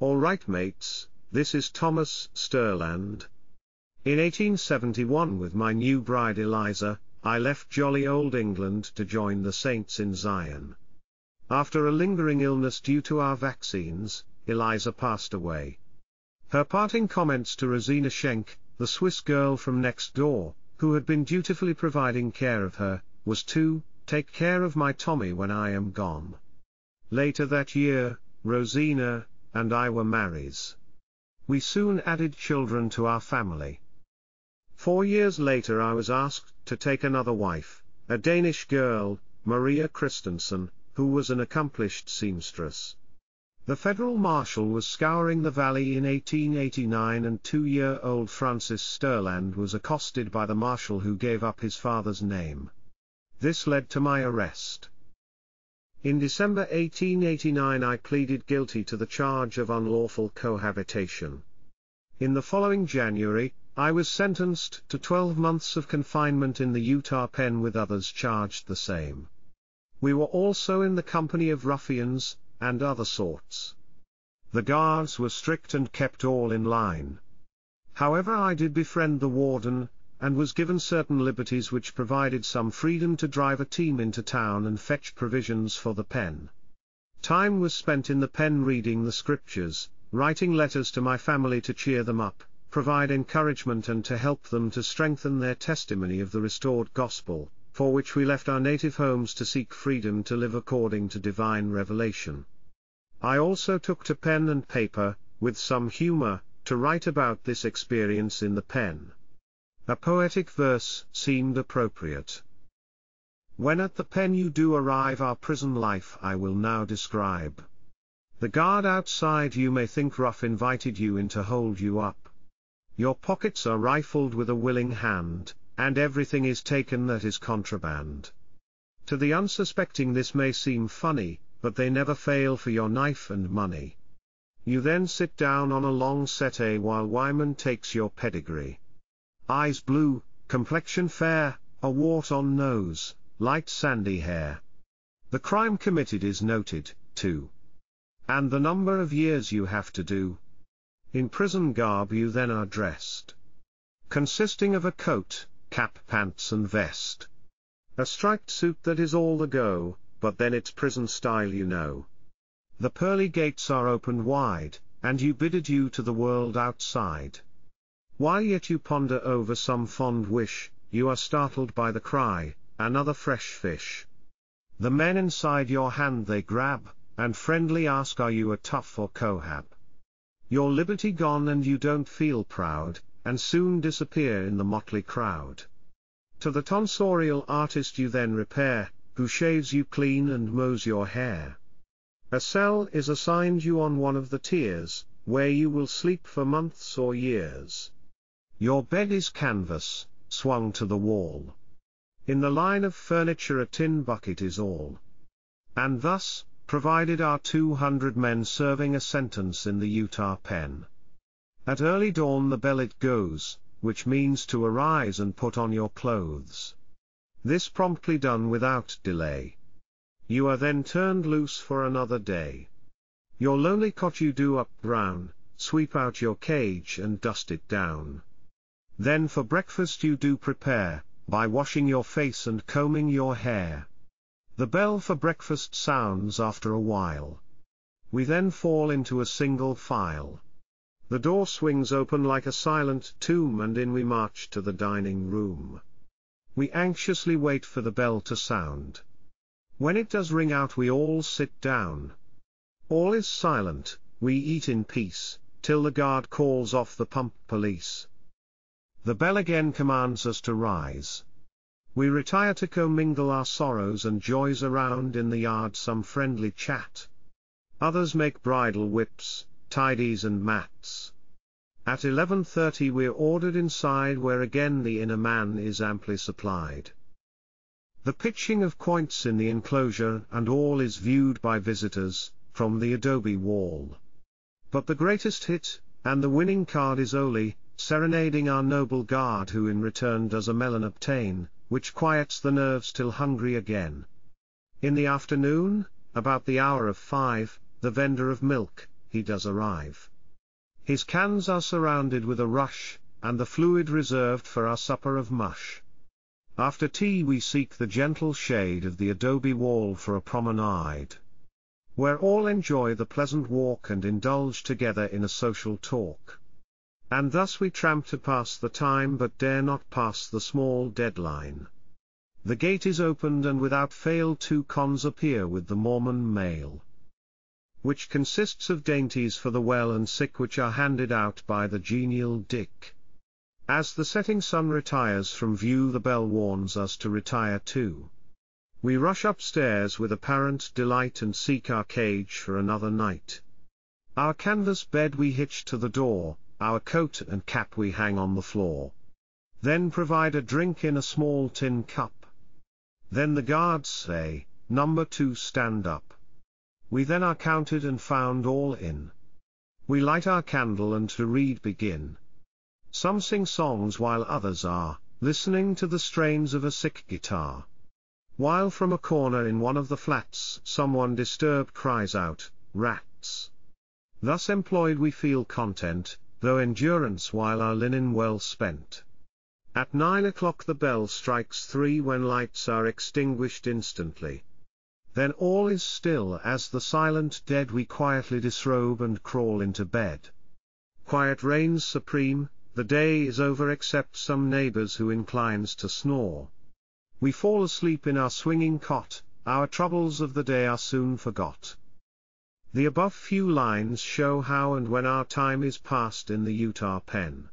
All right mates, this is Thomas Stirland. In 1871 with my new bride Eliza, I left jolly old England to join the saints in Zion. After a lingering illness due to our vaccines, Eliza passed away. Her parting comments to Rosina Schenk, the Swiss girl from next door, who had been dutifully providing care of her, was to take care of my Tommy when I am gone. Later that year, Rosina and I were married. We soon added children to our family. 4 years later I was asked to take another wife, a Danish girl, Maria Christensen, who was an accomplished seamstress. The federal marshal was scouring the valley in 1889 and 2-year-old Francis Stirland was accosted by the marshal who gave up his father's name. This led to my arrest. In December 1889 I pleaded guilty to the charge of unlawful cohabitation. In the following January, I was sentenced to 12 months of confinement in the Utah pen with others charged the same. We were also in the company of ruffians, and other sorts. The guards were strict and kept all in line. However, I did befriend the warden, and was given certain liberties which provided some freedom to drive a team into town and fetch provisions for the pen. Time was spent in the pen reading the scriptures, writing letters to my family to cheer them up, provide encouragement and to help them to strengthen their testimony of the restored gospel, for which we left our native homes to seek freedom to live according to divine revelation. I also took to pen and paper, with some humor, to write about this experience in the pen. A poetic verse seemed appropriate. When at the pen you do arrive, our prison life I will now describe. The guard outside you may think rough invited you in to hold you up. Your pockets are rifled with a willing hand, and everything is taken that is contraband. To the unsuspecting this may seem funny, but they never fail for your knife and money. You then sit down on a long settee while Wyman takes your pedigree. Eyes blue, complexion fair, a wart on nose, light sandy hair. The crime committed is noted, too. And the number of years you have to do. In prison garb you then are dressed, consisting of a coat, cap, pants and vest. A striped suit that is all the go, but then it's prison style you know. The pearly gates are opened wide, and you bid adieu to the world outside. While yet you ponder over some fond wish, you are startled by the cry, another fresh fish. The men inside your hand they grab, and friendly ask, are you a tough or cohab? Your liberty gone and you don't feel proud, and soon disappear in the motley crowd. To the tonsorial artist you then repair, who shaves you clean and mows your hair. A cell is assigned you on one of the tiers, where you will sleep for months or years. Your bed is canvas, swung to the wall. In the line of furniture a tin bucket is all. And thus, provided are 200 men serving a sentence in the Utah pen. At early dawn the bell it goes, which means to arise and put on your clothes. This promptly done without delay. You are then turned loose for another day. Your lonely cot you do up brown, sweep out your cage and dust it down. Then for breakfast you do prepare, by washing your face and combing your hair. The bell for breakfast sounds after a while. We then fall into a single file. The door swings open like a silent tomb and in we march to the dining room. We anxiously wait for the bell to sound. When it does ring out we all sit down. All is silent, we eat in peace, till the guard calls off the pump police. The bell again commands us to rise. We retire to commingle our sorrows and joys around in the yard some friendly chat. Others make bridle whips, tidies and mats. At 11:30 we're ordered inside where again the inner man is amply supplied. The pitching of quoits in the enclosure and all is viewed by visitors, from the adobe wall. But the greatest hit, and the winning card is Oli, serenading our noble guard who in return does a melon obtain, which quiets the nerves till hungry again. In the afternoon, about the hour of 5, the vendor of milk, he does arrive. His cans are surrounded with a rush, and the fluid reserved for our supper of mush. After tea we seek the gentle shade of the adobe wall for a promenade, where all enjoy the pleasant walk and indulge together in a social talk. And thus we tramp to pass the time but dare not pass the small deadline. The gate is opened and without fail 2 cons appear with the Mormon mail, which consists of dainties for the well and sick which are handed out by the genial Dick. As the setting sun retires from view the bell warns us to retire too. We rush upstairs with apparent delight and seek our cage for another night. Our canvas bed we hitch to the door, our coat and cap we hang on the floor. Then provide a drink in a small tin cup. Then the guards say, "Number 2 stand up." We then are counted and found all in. We light our candle and to read begin. Some sing songs while others are listening to the strains of a sick guitar. While from a corner in one of the flats someone disturbed cries out, "Rats!" Thus employed we feel content, though endurance while our linen well spent. At 9 o'clock the bell strikes 3 when lights are extinguished instantly. Then all is still as the silent dead we quietly disrobe and crawl into bed. Quiet reigns supreme, the day is over except some neighbors who inclines to snore. We fall asleep in our swinging cot, our troubles of the day are soon forgot. The above few lines show how and when our time is passed in the Utah pen.